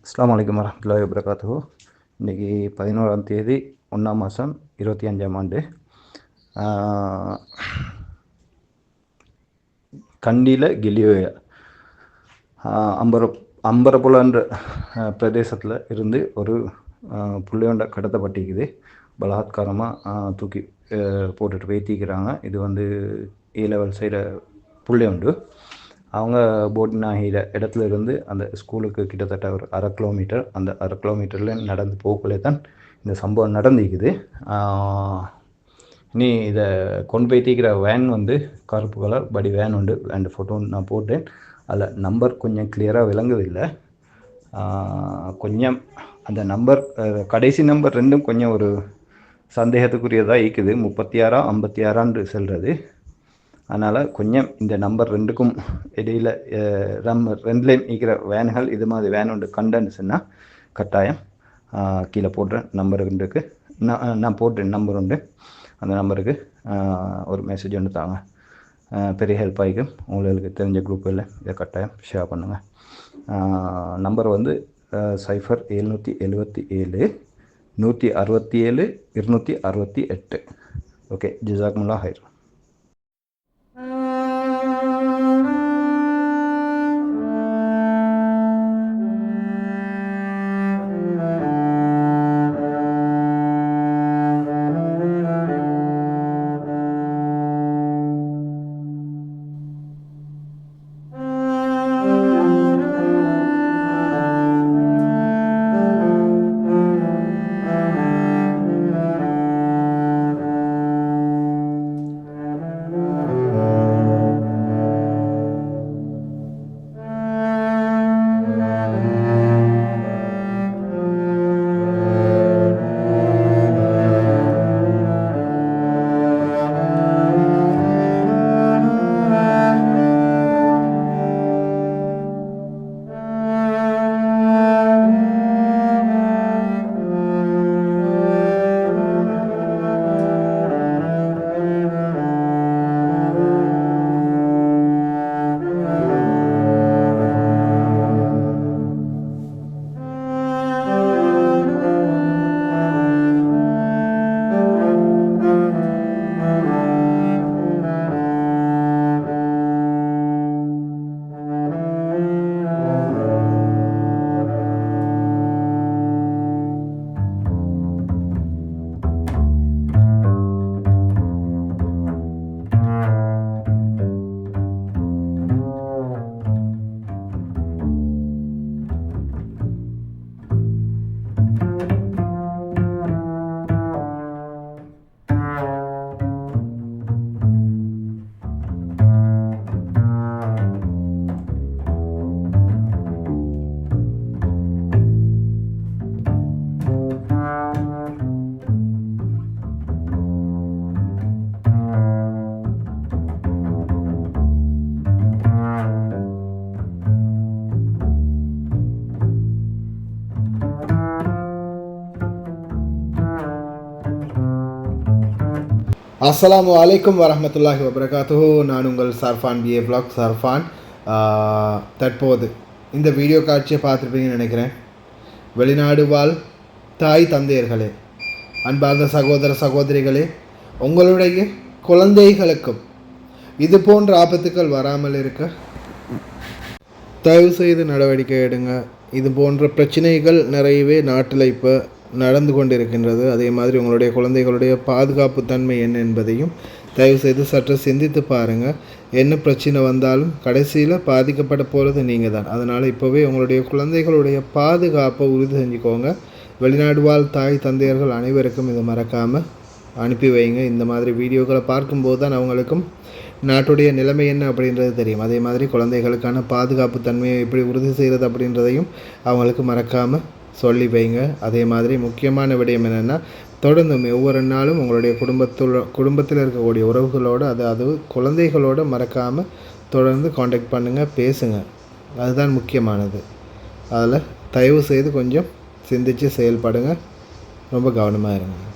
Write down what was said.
அஸ்ஸலாமு அலைக்கும் வரஹ்மத்துல்லாஹி வபரகாத்துஹு. இன்றைக்கி 11ஆம் தேதி 1ஆம் மாதம் 25ஆம் ஆண்டு. கண்டியில் கிலியோயா அம்பரப்புலன்ற பிரதேசத்தில் இருந்து ஒரு புள்ளையோண்ட கடத்தப்பட்டிக்குது. பலாத்காரமாக தூக்கி போட்டுட்டு வைத்திக்கிறாங்க. இது வந்து ஏ லெவல் செய்கிற புள்ளையோண்டு. அவங்க போட்டிங் ஆகிற இடத்துல இருந்து அந்த ஸ்கூலுக்கு கிட்டத்தட்ட ஒரு 1/2 கிலோமீட்டர், அந்த 1/2 கிலோமீட்டரில் நடந்து போகக்குள்ளே தான் இந்த சம்பவம் நடந்திக்குது. இனி இதை கொண்டு போய் தீக்கிற வேன் வந்து கருப்பு கலர் படி வேன் உண்டு. வேன் ஃபோட்டோ நான் போட்டேன். அதில் நம்பர் கொஞ்சம் கிளியராக விளங்குதில்லை. கொஞ்சம் அந்த நம்பர் கடைசி நம்பர் ரெண்டும் கொஞ்சம் ஒரு சந்தேகத்துக்குரியதாக இருக்குது. 36 56 செல்வது. அதனால் கொஞ்சம் இந்த நம்பர் ரெண்டுக்கும் இடையில் ரெண்டுலேயும் இருக்கிற வேன்கள் இது மாதிரி வேன் உண்டு கண்டன்னு சொன்னால் கட்டாயம் கீழே போடுறேன் நம்பர் ரெண்டுக்கு. நான் போட்டேன் நம்பர் உண்டு. அந்த நம்பருக்கு ஒரு மெசேஜ் ஒன்று தாங்க. பெரிய ஹெல்ப் ஆகிக்கும். உங்களுக்கு தெரிஞ்ச குரூப்பில் இதை கட்டாயம் ஷேர் பண்ணுங்கள். நம்பர் வந்து 0777 167 268. ஓகே, ஜஸாக்குமுல்லாஹ் ஹைர். அஸ்ஸலாமு அலைக்கும் வரஹ்மத்துல்லாஹி வபரகாத்துஹு. நான் உங்கள் சர்ஃபான் BA vlog சர்ஃபான். தற்போது இந்த வீடியோ காட்சியை பார்த்துருப்பீங்கன்னு நினைக்கிறேன். வெளிநாடு வாழ் தாய் தந்தையர்களே, அன்பார்ந்த சகோதர சகோதரிகளே, உங்களுடைய குழந்தைகளுக்கும் இது போன்ற ஆபத்துக்கள் வராமல் இருக்க தயவு செய்து நடவடிக்கை எடுங்க. இது போன்ற பிரச்சனைகள் நிறையவே நாட்டில் இப்போ நடந்து கொண்டிருக்கின்றது. அதே மாதிரி உங்களுடைய குழந்தைகளுடைய பாதுகாப்பு தன்மை என்ன என்பதையும் தயவுசெய்து சற்று சிந்தித்து பாருங்கள். என்ன பிரச்சனை வந்தாலும் கடைசியில் பாதிக்கப்பட போகிறது நீங்கள் தான். அதனால் இப்போவே உங்களுடைய குழந்தைகளுடைய பாதுகாப்பை உறுதி செஞ்சுக்கோங்க. வெளிநாடு வாழ் தாய் தந்தையர்கள் அனைவருக்கும் இதை மறக்காமல் அனுப்பி வைங்க. இந்த மாதிரி வீடியோக்களை பார்க்கும்போது தான் அவங்களுக்கும் நாட்டுடைய நிலைமை என்ன அப்படின்றது தெரியும். அதே மாதிரி குழந்தைகளுக்கான பாதுகாப்பு தன்மையை எப்படி உறுதி செய்கிறது அப்படின்றதையும் அவங்களுக்கு மறக்காமல் சொல்லி வைங்க. அதே மாதிரி முக்கியமான விடயம் என்னென்னா, தொடர்ந்தும் ஒவ்வொரு நாளும் உங்களுடைய குடும்பத்தில் இருக்கக்கூடிய உறவுகளோடு அதாவது குழந்தைகளோடு மறக்காமல் தொடர்ந்து காண்டாக்ட் பண்ணுங்கள், பேசுங்க. அதுதான் முக்கியமானது. அதில் தயவு செய்து கொஞ்சம் சிந்தித்து செயல்படுங்க. ரொம்ப கவனமாக இருங்க.